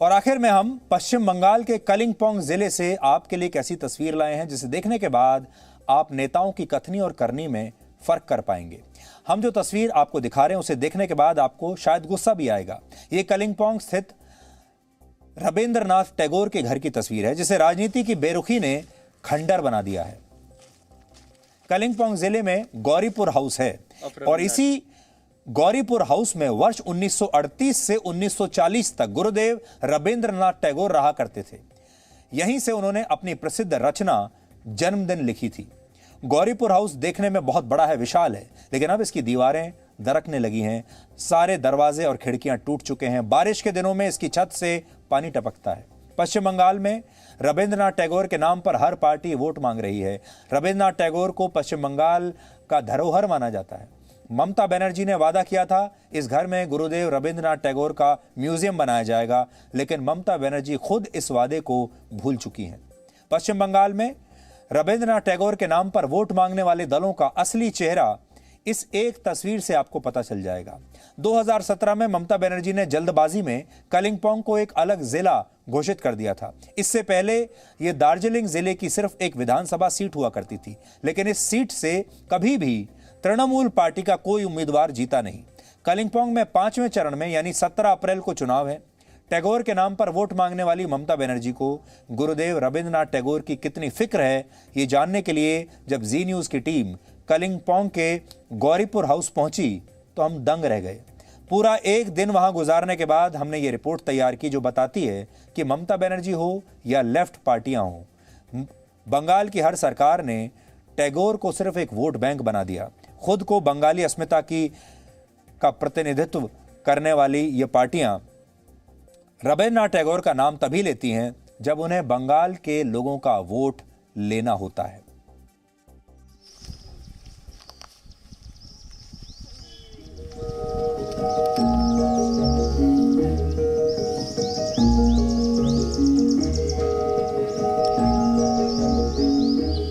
और आखिर में हम पश्चिम बंगाल के कलिंगपोंग जिले से आपके लिए एक ऐसी तस्वीर लाए हैं जिसे देखने के बाद आप नेताओं की कथनी और करनी में फर्क कर पाएंगे। हम जो तस्वीर आपको दिखा रहे हैं उसे देखने के बाद आपको शायद गुस्सा भी आएगा। ये कलिंगपोंग स्थित रविंद्रनाथ टैगोर के घर की तस्वीर है जिसे राजनीति की बेरुखी ने खंडर बना दिया है। कलिंगपोंग जिले में गौरीपुर हाउस है और इसी गौरीपुर हाउस में वर्ष 1938 से 1940 तक गुरुदेव रविंद्रनाथ टैगोर रहा करते थे। यहीं से उन्होंने अपनी प्रसिद्ध रचना जन्मदिन लिखी थी। गौरीपुर हाउस देखने में बहुत बड़ा है, विशाल है, लेकिन अब इसकी दीवारें दरकने लगी हैं। सारे दरवाजे और खिड़कियां टूट चुके हैं। बारिश के दिनों में इसकी छत से पानी टपकता है। पश्चिम बंगाल में रविंद्रनाथ टैगोर के नाम पर हर पार्टी वोट मांग रही है। रविंद्रनाथ टैगोर को पश्चिम बंगाल का धरोहर माना जाता है। ममता बनर्जी ने वादा किया था इस घर में गुरुदेव रविंद्रनाथ टैगोर का म्यूजियम बनाया जाएगा, लेकिन ममता बनर्जी खुद इस वादे को भूल चुकी हैं। पश्चिम बंगाल में रविंद्रनाथ टैगोर के नाम पर वोट मांगने वाले दलों का असली चेहरा इस एक तस्वीर से आपको पता चल जाएगा। 2017 में ममता बनर्जी ने जल्दबाजी में कलिंगपोंग को एक अलग जिला घोषित कर दिया था। इससे पहले यह दार्जिलिंग जिले की सिर्फ एक विधानसभा सीट हुआ करती थी, लेकिन इस सीट से कभी भी तृणमूल पार्टी का कोई उम्मीदवार जीता नहीं। कलिंगपोंग में 5वें चरण में यानी 17 अप्रैल को चुनाव है। टैगोर के नाम पर वोट मांगने वाली ममता बनर्जी को गुरुदेव रविंद्रनाथ टैगोर की कितनी फिक्र है, ये जानने के लिए जब जी न्यूज की टीम कलिंगपोंग के गौरीपुर हाउस पहुंची तो हम दंग रह गए। पूरा एक दिन वहां गुजारने के बाद हमने ये रिपोर्ट तैयार की जो बताती है कि ममता बनर्जी हो या लेफ्ट पार्टियां हो, बंगाल की हर सरकार ने टैगोर को सिर्फ एक वोट बैंक बना दिया। खुद को बंगाली अस्मिता का प्रतिनिधित्व करने वाली ये पार्टियां रविंद्रनाथ टैगोर का नाम तभी लेती हैं जब उन्हें बंगाल के लोगों का वोट लेना होता है।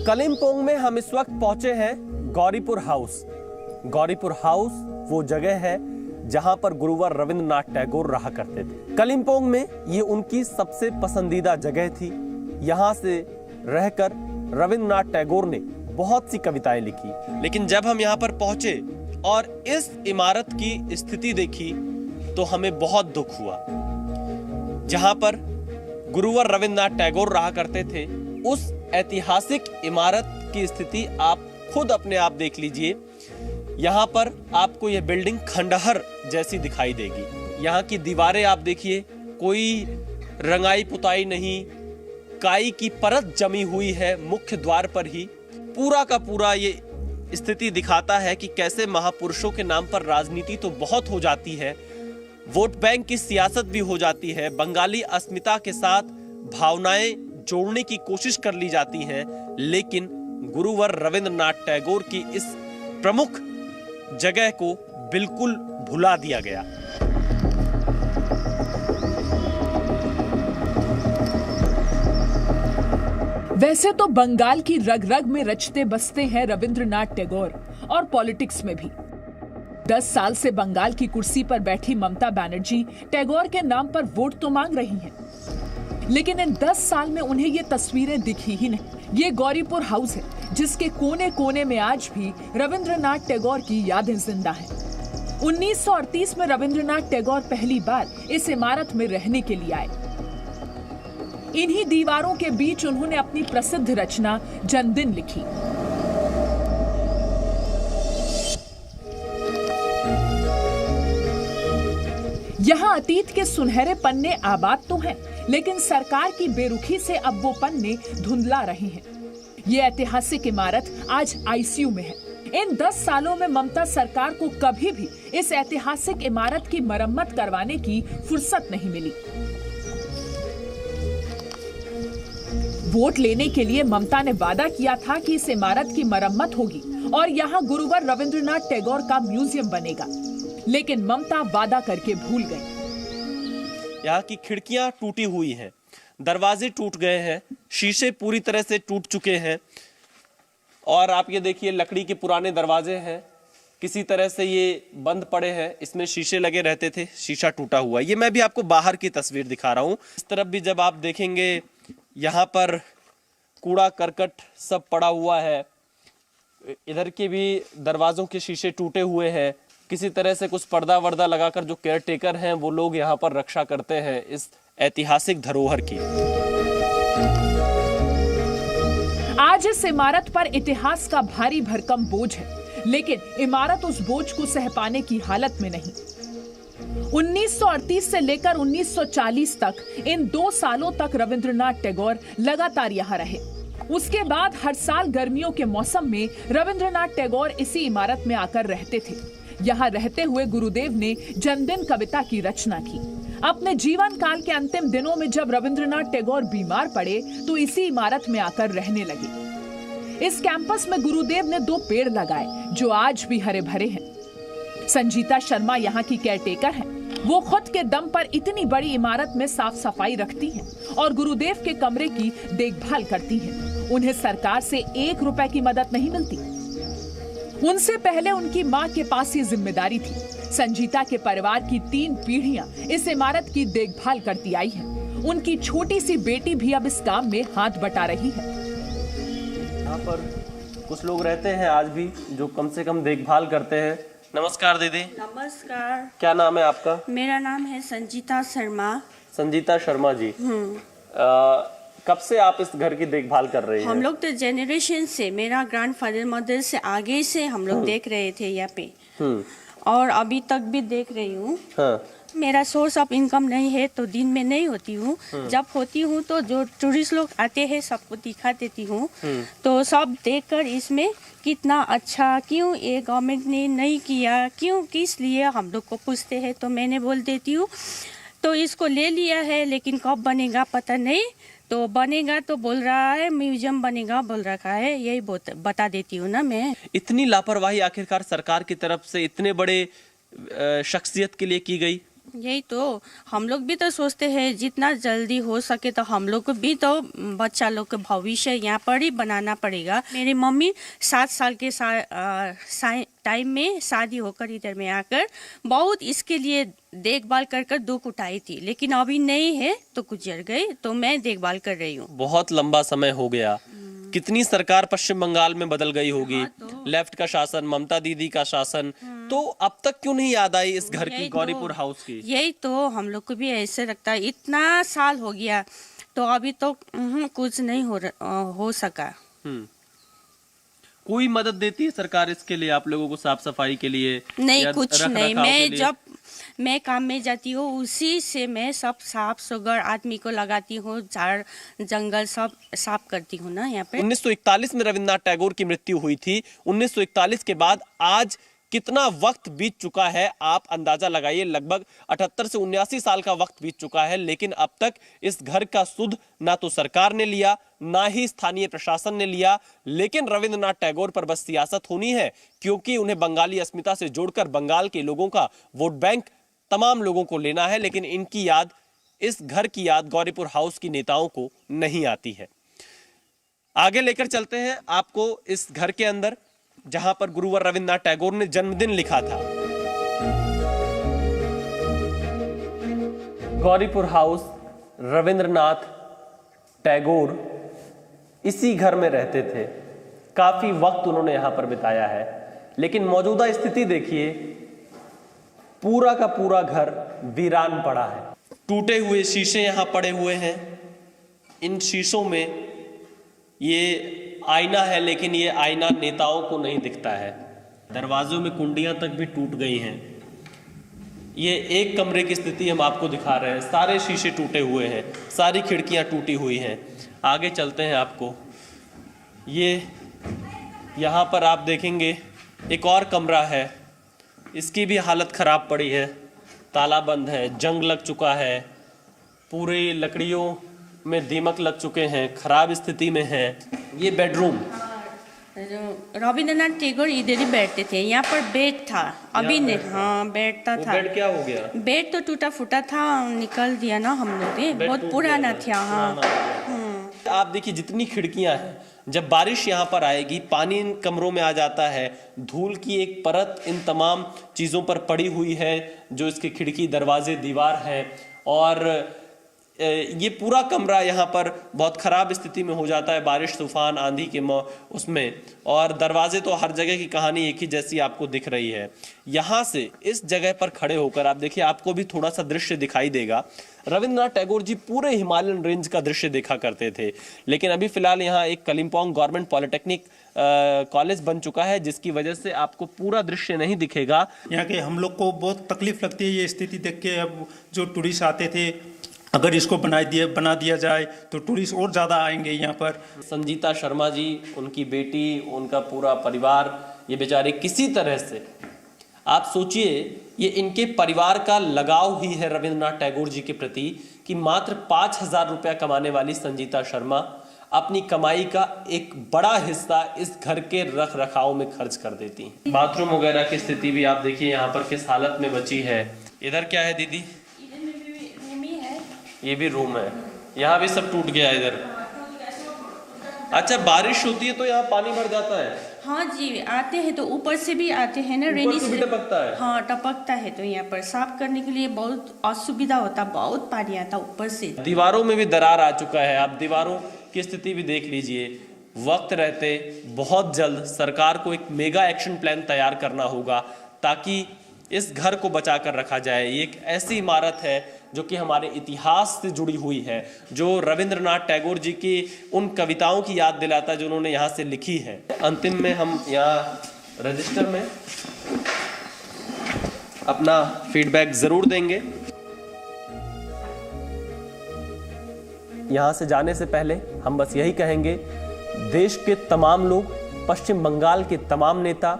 कलिंपोंग में हम इस वक्त पहुंचे हैं गौरीपुर हाउस। गौरीपुर हाउस वो जगह है जहां पर गुरुवर रविंद्रनाथ टैगोर रहा करते थे। कलिंपोंग में ये उनकी सबसे पसंदीदा जगह थी। यहां से रहकर रविंद्रनाथ टैगोर ने बहुत सी कविताएं लिखी। लेकिन जब हम यहां पर पहुंचे और इस इमारत की स्थिति देखी तो हमें बहुत दुख हुआ। जहां पर गुरुवर रविंद्रनाथ टैगोर रहा करते थे उस ऐतिहासिक इमारत की स्थिति आप खुद अपने आप देख लीजिए। यहाँ पर आपको यह बिल्डिंग खंडहर जैसी दिखाई देगी। यहाँ की दीवारें आप देखिए, कोई रंगाई पुताई नहीं, काई की परत जमी हुई है मुख्य द्वार पर ही। पूरा का पूरा ये स्थिति दिखाता है कि कैसे महापुरुषों के नाम पर राजनीति तो बहुत हो जाती है, वोट बैंक की सियासत भी हो जाती है, बंगाली अस्मिता के साथ भावनाएं जोड़ने की कोशिश कर ली जाती है, लेकिन गुरुवर रविंद्रनाथ टैगोर की इस प्रमुख जगह को बिल्कुल भुला दिया गया। वैसे तो बंगाल की रग रग में रचते बसते हैं रविंद्रनाथ टैगोर और पॉलिटिक्स में भी। 10 साल से बंगाल की कुर्सी पर बैठी ममता बनर्जी टैगोर के नाम पर वोट तो मांग रही हैं, लेकिन इन 10 साल में उन्हें ये तस्वीरें दिखी ही नहीं। ये गौरीपुर हाउस है जिसके कोने कोने में आज भी रविंद्रनाथ टैगोर की यादें जिंदा हैं। 1938 में रविंद्रनाथ टैगोर पहली बार इस इमारत में रहने के लिए आए। इन्हीं दीवारों के बीच उन्होंने अपनी प्रसिद्ध रचना जन्मदिन लिखी। यहाँ अतीत के सुनहरे पन्ने आबाद तो हैं, लेकिन सरकार की बेरुखी से अब वो पन्ने धुंधला रहे हैं। ये ऐतिहासिक इमारत आज आईसीयू में है। इन 10 सालों में ममता सरकार को कभी भी इस ऐतिहासिक इमारत की मरम्मत करवाने की फुर्सत नहीं मिली। वोट लेने के लिए ममता ने वादा किया था कि इस इमारत की मरम्मत होगी और यहाँ गुरुवर रविंद्रनाथ टैगोर का म्यूजियम बनेगा, लेकिन ममता वादा करके भूल गई। यहाँ की खिड़कियां टूटी हुई हैं, दरवाजे टूट गए हैं, शीशे पूरी तरह से टूट चुके हैं और आप ये देखिए लकड़ी के पुराने दरवाजे हैं। किसी तरह से ये बंद पड़े हैं, इसमें शीशे लगे रहते थे, शीशा टूटा हुआ है। ये मैं भी आपको बाहर की तस्वीर दिखा रहा हूँ। इस तरफ भी जब आप देखेंगे यहाँ पर कूड़ा करकट सब पड़ा हुआ है, इधर के भी दरवाजों के शीशे टूटे हुए हैं। किसी तरह से कुछ पर्दा वर्दा लगाकर जो केयर टेकर हैं वो लोग यहाँ पर रक्षा करते हैं इस ऐतिहासिक धरोहर की। आज इस इमारत पर इतिहास का भारी भरकम बोझ है, लेकिन इमारत उस बोझ को सह पाने की हालत में नहीं। 1938 से लेकर 1940 तक इन 2 सालों तक रविंद्रनाथ टैगोर लगातार यहाँ रहे। उसके बाद हर साल गर्मियों के मौसम में रविंद्रनाथ टैगोर इसी इमारत में आकर रहते थे। यहाँ रहते हुए गुरुदेव ने जन्मदिन कविता की रचना की। अपने जीवन काल के अंतिम दिनों में जब रविंद्रनाथ टैगोर बीमार पड़े तो इसी इमारत में आकर रहने लगे। इस कैंपस में गुरुदेव ने 2 पेड़ लगाए जो आज भी हरे भरे हैं। संजीता शर्मा यहाँ की केयरटेकर हैं। वो खुद के दम पर इतनी बड़ी इमारत में साफ सफाई रखती हैं और गुरुदेव के कमरे की देखभाल करती हैं। उन्हें सरकार से 1 रुपए की मदद नहीं मिलती। उनसे पहले उनकी मां के पास ये जिम्मेदारी थी। संजीता के परिवार की 3 पीढ़ियां इस इमारत की देखभाल करती आई हैं। उनकी छोटी सी बेटी भी अब इस काम में हाथ बटा रही है। यहाँ पर कुछ लोग रहते हैं आज भी जो कम से कम देखभाल करते हैं। नमस्कार दीदी। नमस्कार। क्या नाम है आपका? मेरा नाम है संजीता शर्मा। संजीता शर्मा जी। कब से आप इस घर की देखभाल कर रहे हैं? हम लोग तो जेनरेशन से, मेरा ग्रैंडफादर मदर से आगे से हम लोग देख रहे थे यहाँ पे, और अभी तक भी देख रही हूँ। हाँ। मेरा सोर्स ऑफ इनकम नहीं है तो दिन में नहीं होती हूँ। जब होती हूँ तो जो टूरिस्ट लोग आते हैं सबको दिखा देती हूँ। तो सब देखकर इसमें कितना अच्छा, क्यों ये गवर्नमेंट ने नहीं किया, क्यों किस लिए हम लोग को पूछते हैं, तो मैंने बोल देती हूँ तो इसको ले लिया है, लेकिन कब बनेगा पता नहीं। तो बनेगा तो बोल रहा है म्यूजियम बनेगा बोल रखा है, यही बता देती हूँ ना मैं। इतनी लापरवाही आखिरकार सरकार की तरफ से इतने बड़े शख्सियत के लिए की गई? यही तो हम लोग भी तो सोचते हैं जितना जल्दी हो सके तो हम लोग को भी तो बच्चा लोग का भविष्य यहाँ पर ही बनाना पड़ेगा। मेरी मम्मी 7 साल के टाइम में शादी होकर इधर में आकर बहुत इसके लिए देखभाल कर दुख उठाई थी, लेकिन अभी नहीं है तो गुजर गई, तो मैं देखभाल कर रही हूँ। बहुत लंबा समय हो गया। कितनी सरकार पश्चिम बंगाल में बदल गई होगी। लेफ्ट का शासन, ममता दीदी का शासन, तो अब तक क्यों नहीं याद आई इस घर की, गौरीपुर हाउस की? यही तो हम लोग को भी ऐसे लगता है, इतना साल हो गया तो अभी तो कुछ नहीं हो सका। कोई मदद देती है सरकार इसके लिए आप लोगों को, साफ सफाई के लिए? नहीं, कुछ नहीं। मैं जब मैं काम में जाती हूँ उसी से मैं सब साफ सुगर आदमी को लगाती हूँ, झाड़ जंगल सब साफ करती हूँ ना यहाँ पे। 1941 में रविन्द्रनाथ टैगोर की मृत्यु हुई थी। 1941 के बाद आज कितना वक्त बीत चुका है आप अंदाजा लगाइए। लगभग 78 से 79 साल का वक्त बीत चुका है, लेकिन अब तक इस घर का सुध ना तो सरकार ने लिया, ना ही स्थानीय प्रशासन ने लिया। लेकिन रविन्द्रनाथ टैगोर पर बस सियासत होनी है, क्योंकि उन्हें बंगाली अस्मिता से जोड़कर बंगाल के लोगों का वोट बैंक तमाम लोगों को लेना है। लेकिन इनकी याद, इस घर की याद गौरीपुर हाउस की नेताओं को नहीं आती है। आगे लेकर चलते हैं आपको इस घर के अंदर, जहां पर गुरुवर रविन्द्रनाथ टैगोर ने जन्मदिन लिखा था। गौरीपुर हाउस, रविन्द्रनाथ टैगोर इसी घर में रहते थे। काफी वक्त उन्होंने यहां पर बिताया है, लेकिन मौजूदा स्थिति देखिए, पूरा का पूरा घर वीरान पड़ा है। टूटे हुए शीशे यहां पड़े हुए हैं। इन शीशों में ये आईना है, लेकिन ये आईना नेताओं को नहीं दिखता है। दरवाजों में कुंडियां तक भी टूट गई हैं। ये एक कमरे की स्थिति हम आपको दिखा रहे हैं। सारे शीशे टूटे हुए हैं, सारी खिड़कियां टूटी हुई हैं। आगे चलते हैं आपको, ये यहाँ पर आप देखेंगे एक और कमरा है, इसकी भी हालत खराब पड़ी है, ताला बंद है, जंग लग चुका है, पूरी लकड़ियों में दीमक लग चुके हैं, खराब स्थिति में है। ये बेडरूम, रविन्द्रनाथ टैगोर इधर ही बैठते थे। यहाँ पर बेड था, अभी नहीं। हाँ, बैठता था। बेड क्या हो गया? बेड तो टूटा फूटा था, निकल दिया ना हम लोग ने, बहुत पुराना था। हाँ। आप देखिए जितनी खिड़कियां हैं, जब बारिश यहाँ पर आएगी, पानी इन कमरों में आ जाता है, धूल की एक परत इन तमाम चीज़ों पर पड़ी हुई है, जो इसके खिड़की, दरवाजे, दीवार है, और ये पूरा कमरा यहाँ पर बहुत ख़राब स्थिति में हो जाता है बारिश, तूफान, आंधी के उसमें। और दरवाजे तो हर जगह की कहानी एक ही जैसी आपको दिख रही है। यहाँ से इस जगह पर खड़े होकर आप देखिए, आपको भी थोड़ा सा दृश्य दिखाई देगा। रविंद्रनाथ टैगोर जी पूरे हिमालयन रेंज का दृश्य देखा करते थे, लेकिन अभी फिलहाल यहाँ एक कलिम्पोंग गवर्नमेंट पॉलिटेक्निक कॉलेज बन चुका है, जिसकी वजह से आपको पूरा दृश्य नहीं दिखेगा। यहाँ के हम लोग को बहुत तकलीफ लगती है ये स्थिति देख के। अब जो टूरिस्ट आते थे, अगर इसको बना दिया जाए तो टूरिस्ट और ज़्यादा आएंगे यहाँ पर। संजीता शर्मा जी, उनकी बेटी, उनका पूरा परिवार, ये बेचारे किसी तरह से, आप सोचिए, ये इनके परिवार का लगाव ही है रविंद्रनाथ टैगोर जी के प्रति, कि मात्र 5,000 रुपया कमाने वाली संजीता शर्मा अपनी कमाई का एक बड़ा हिस्सा इस घर के रख रखाव में खर्च कर देती हैं। बाथरूम वगैरह की स्थिति भी आप देखिए यहाँ पर किस हालत में बची है। इधर क्या है दीदी? ये भी रूम है, यहाँ भी सब टूट गया इधर। अच्छा, बारिश होती है तो यहाँ पानी भर जाता है? हाँ जी, आते हैं तो ऊपर से भी आते हैं ना, रेनी से भी टपकता है। हाँ, टपकता है, तो यहाँ पर साफ करने के लिए बहुत असुविधा होता, बहुत पानी आता ऊपर से। दीवारों में भी दरार आ चुका है, आप दीवारों की स्थिति भी देख लीजिए। वक्त रहते बहुत जल्द सरकार को एक मेगा एक्शन प्लान तैयार करना होगा, ताकि इस घर को बचा कर रखा जाए। ये एक ऐसी इमारत है जो कि हमारे इतिहास से जुड़ी हुई है, जो रविंद्रनाथ टैगोर जी की उन कविताओं की याद दिलाता है जो उन्होंने यहाँ से लिखी है। अंतिम में हम यहाँ रजिस्टर में अपना फीडबैक जरूर देंगे। यहाँ से जाने से पहले हम बस यही कहेंगे, देश के तमाम लोग, पश्चिम बंगाल के तमाम नेता,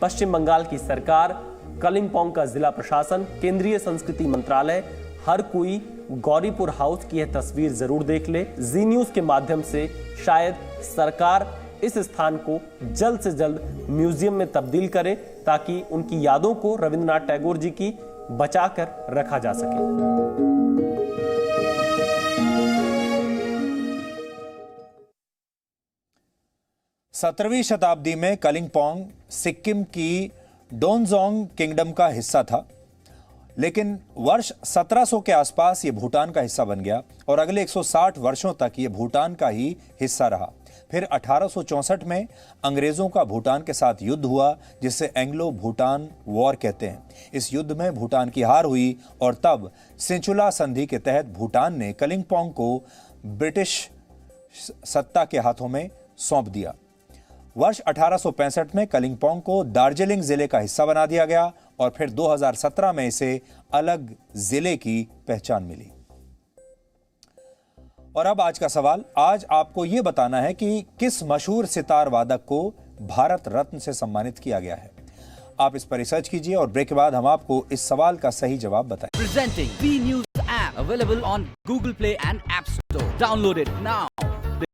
पश्चिम बंगाल की सरकार, कलिम्पोंग का जिला प्रशासन, केंद्रीय संस्कृति मंत्रालय, हर कोई गौरीपुर हाउस की यह तस्वीर जरूर देख ले। जी न्यूज के माध्यम से शायद सरकार इस स्थान को जल्द से जल्द म्यूजियम में तब्दील करे, ताकि उनकी यादों को, रविंद्रनाथ टैगोर जी की, बचाकर रखा जा सके। 17वीं शताब्दी में कलिम्पोंग सिक्किम की डोनजोंग किंगडम का हिस्सा था, लेकिन वर्ष 1700 के आसपास ये भूटान का हिस्सा बन गया और अगले 160 वर्षों तक ये भूटान का ही हिस्सा रहा। फिर 1864 में अंग्रेजों का भूटान के साथ युद्ध हुआ, जिसे एंग्लो भूटान वॉर कहते हैं। इस युद्ध में भूटान की हार हुई और तब सिंचुला संधि के तहत भूटान ने कलिम्पोंग को ब्रिटिश सत्ता के हाथों में सौंप दिया। वर्ष 1865 में कलिम्पोंग को दार्जिलिंग जिले का हिस्सा बना दिया गया और फिर 2017 में इसे अलग जिले की पहचान मिली। और अब आज का सवाल, आज आपको यह बताना है कि किस मशहूर सितार वादक को भारत रत्न से सम्मानित किया गया है। आप इस पर रिसर्च कीजिए और ब्रेक के बाद हम आपको इस सवाल का सही जवाब बताएं। Presenting V News app available on Google Play and App Store. Download it now.